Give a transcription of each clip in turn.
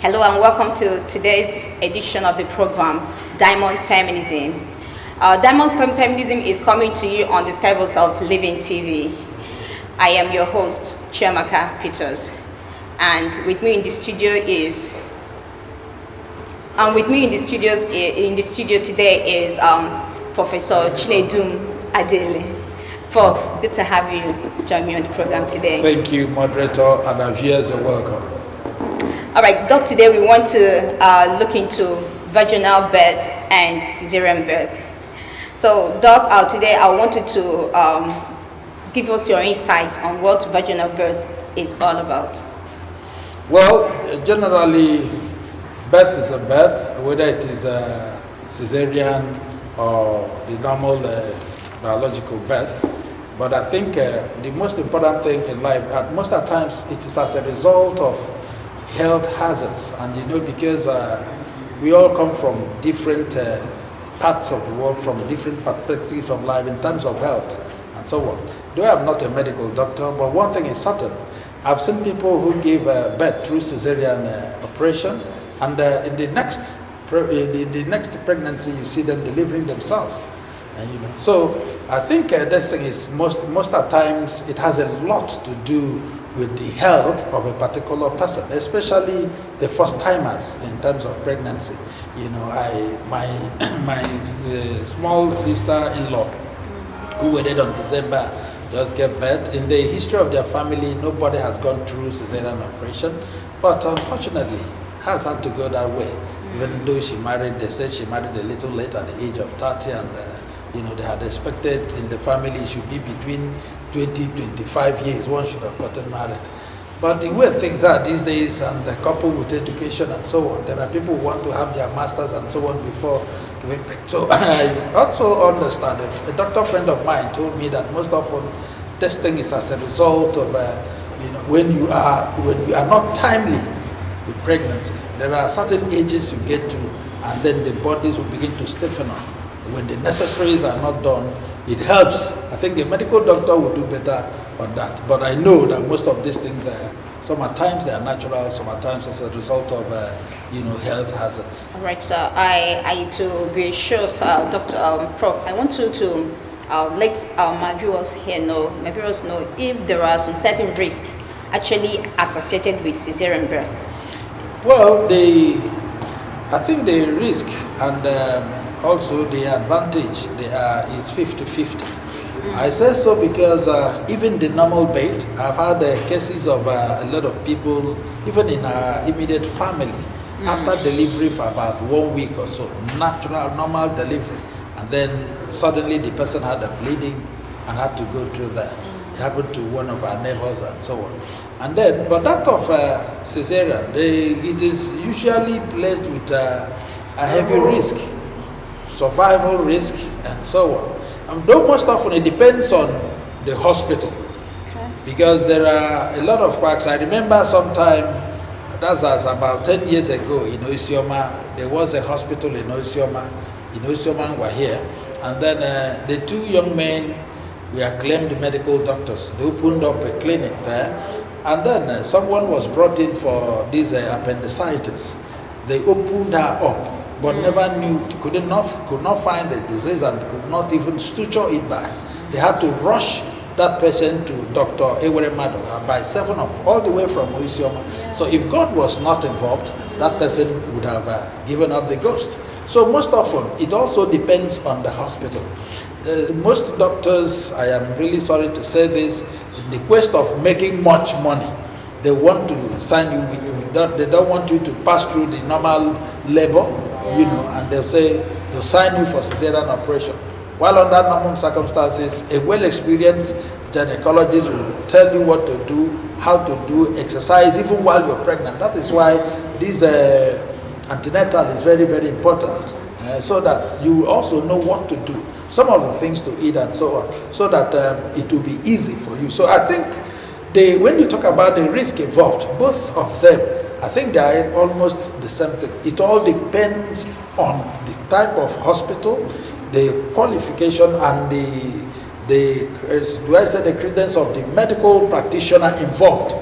Hello and welcome to today's edition of the program, Diamond Feminism. Diamond Feminism is coming to you on the stables of Living TV. I am your host, Chiamaka Peters, and with me in the studio today is Professor Chinedum Adele. Prof, good to have you join me on the program today. Thank you, moderator, and our viewers are welcome. All right, Doc, today we want to look into vaginal birth and cesarean birth. So, Doc, today I wanted to give us your insight on what vaginal birth is all about. Well, generally, birth is a birth, whether it is a cesarean or the normal biological birth. But I think the most important thing in life, most of the times, it is as a result of health hazards. And because we all come from different parts of the world, from different perspectives of life in terms of health and so on. Though I'm not a medical doctor, but one thing is certain. I've seen people who give birth through cesarean operation, and in the next pregnancy, you see them delivering themselves. So I think this thing is most of the times it has a lot to do with the health of a particular person, especially the first timers in terms of pregnancy. My small sister-in-law who wedded on December just gave birth. In the history of their family, nobody has gone through cesarean operation, but unfortunately has had to go that way. Even though she married, they said she married a little late at the age of 30, and they had expected in the family it should be between 20-25 years one should have gotten married. But the way things are these days, and the couple with education and so on, there are people who want to have their masters and so on before giving birth. So I also understand, a doctor friend of mine told me that most often this thing is as a result of when you are not timely with pregnancy. There are certain ages you get to, and then the bodies will begin to stiffen up. When the necessaries are not done, it helps. I think a medical doctor will do better on that. But I know that most of these things, some at times they are natural, some at times as a result of health hazards. All right, sir. I to be sure, sir, Dr. Prof, I want you to let my viewers know if there are some certain risks actually associated with cesarean birth. Well, I think the risk and also the advantage is 50-50. I say so because even the normal bait, I've had cases of a lot of people, even in our immediate family, after delivery for about 1 week or so, natural, normal delivery, and then suddenly the person had a bleeding and had to go through that. It happened to one of our neighbors and so on. And then, but that of cesarean, it is usually placed with a heavy risk, survival risk, and so on. And though most often it depends on the hospital, because there are a lot of quacks. I remember sometime, that's about 10 years ago in Isioma, there was a hospital in Isioma. In Isioma were here, and then the two young men were claimed medical doctors. They opened up a clinic there, and then someone was brought in for this appendicitis. They opened her up, but never knew, could not find the disease and could not even suture it back. They had to rush that patient to Dr. Ewere Mado by 7 o'clock, all the way from Isioma. So if God was not involved, that person would have given up the ghost. So most often, it also depends on the hospital. Most doctors, I am really sorry to say this, in the quest of making much money, they want to sign you with they don't want you to pass through the normal labor, and they'll sign you for cesarean operation. While under normal circumstances, a well-experienced gynecologist will tell you what to do, how to do exercise, even while you're pregnant. That is why this antenatal is very, very important, so that you also know what to do, some of the things to eat and so on, so that it will be easy for you. So I think when you talk about the risk involved, both of them, I think they are almost the same thing. It all depends on the type of hospital, the qualification, and the credence of the medical practitioner involved.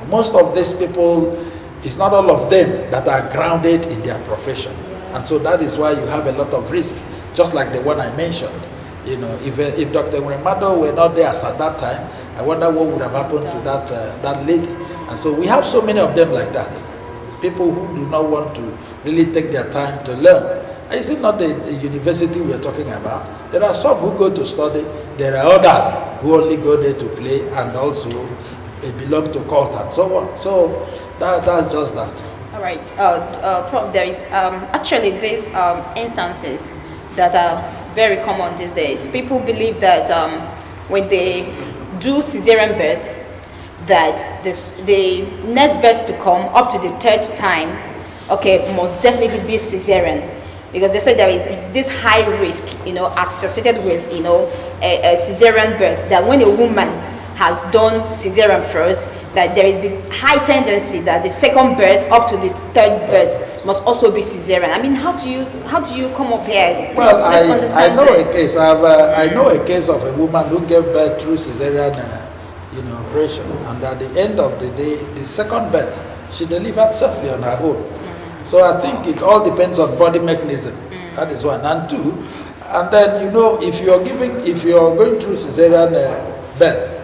Most of these people, it's not all of them that are grounded in their profession. And so that is why you have a lot of risk, just like the one I mentioned. You know, if Dr. Remado were not there at that time, I wonder what would have happened to that lady. And so we have so many of them like that. People who do not want to really take their time to learn. And is it not the university we are talking about? There are some who go to study. There are others who only go there to play and also belong to cult and so on. So that's just that. All right. Prof, there is actually these instances that are very common these days. People believe that when they do cesarean birth, that the next birth to come up to the third time, okay, must definitely be cesarean, because they say there is this high risk, associated with, a cesarean birth, that when a woman has done cesarean first, that there is the high tendency that the second birth up to the third birth must also be cesarean. I mean, how do you come up here? Well, I know a case. I know a case of a woman who gave birth through cesarean, operation, and at the end of the day, the second birth, she delivered safely on her own. So I think it all depends on body mechanism. That is one. And two, and then if you are going through cesarean birth,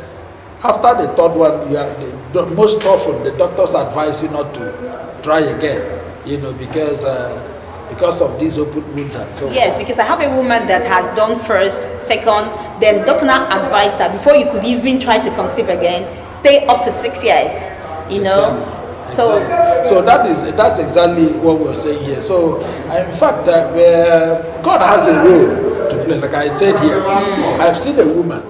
after the third one, most often the doctors advise you not to try again, because of these open wounds and so on. Yes, because I have a woman that has done first, second, then doctor now advised her, before you could even try to conceive again, stay up to 6 years, Exactly. So that's exactly what we're saying here. So in fact, God has a role to play. Like I said here, I've seen a woman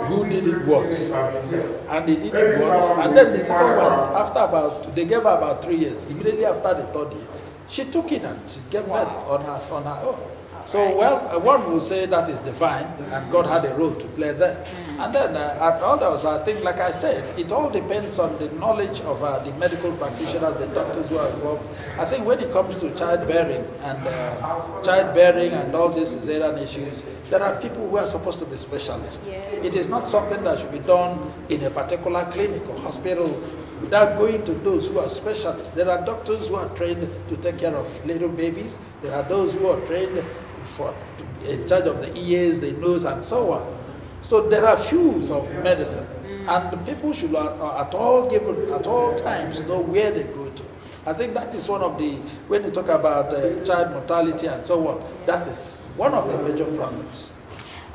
who did it once, and they did it once, and then the second one, they gave her about 3 years. Immediately after the third year, she took it and she gave birth on her own. So, one will say that is divine, and God had a role to play there. And then at others, I think, like I said, it all depends on the knowledge of the medical practitioners, the doctors who are involved. I think when it comes to childbearing and all these cesarean issues, there are people who are supposed to be specialists. Yes. It is not something that should be done in a particular clinic or hospital without going to those who are specialists. There are doctors who are trained to take care of little babies. There are those who are trained in charge of the ears, the nose, and so on. So there are fields of medicine, and the people should at all times know where they go to. I think that is one of when you talk about child mortality and so on, that is one of the major problems.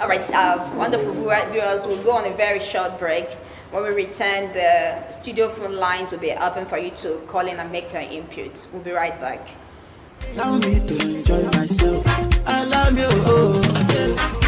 All right, wonderful viewers. We'll go on a very short break. When we return, the studio phone lines will be open for you to call in and make your inputs. We'll be right back. Allow me to enjoy myself. I love you.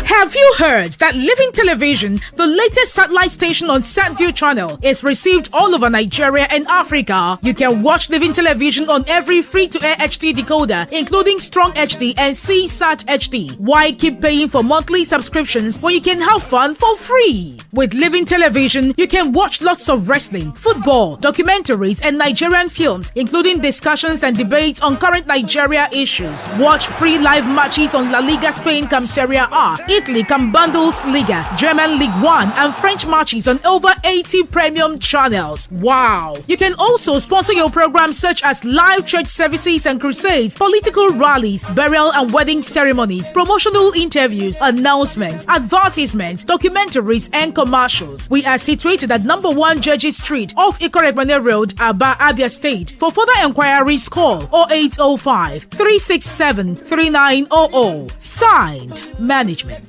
Have you heard that Living Television, the latest satellite station on SatView channel, is received all over Nigeria and Africa? You can watch Living Television on every free-to-air HD decoder, including Strong HD and CSAT HD. Why keep paying for monthly subscriptions when you can have fun for free? With Living Television, you can watch lots of wrestling, football, documentaries, and Nigerian films, including discussions and debates on current Nigeria issues. Watch free live matches on La Liga Spain cum Serie A, Italy cum Bundesliga, German League 1, and French matches on over 80 premium channels. Wow! You can also sponsor your programs such as live church services and crusades, political rallies, burial and wedding ceremonies, promotional interviews, announcements, advertisements, documentaries, and commercials. We are situated at number 1 Judges Street off Ikorekmane Road, Aba, Abia State. For further enquiries, call 0805 367 3900. Signed, Management.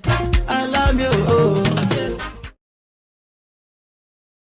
I love you.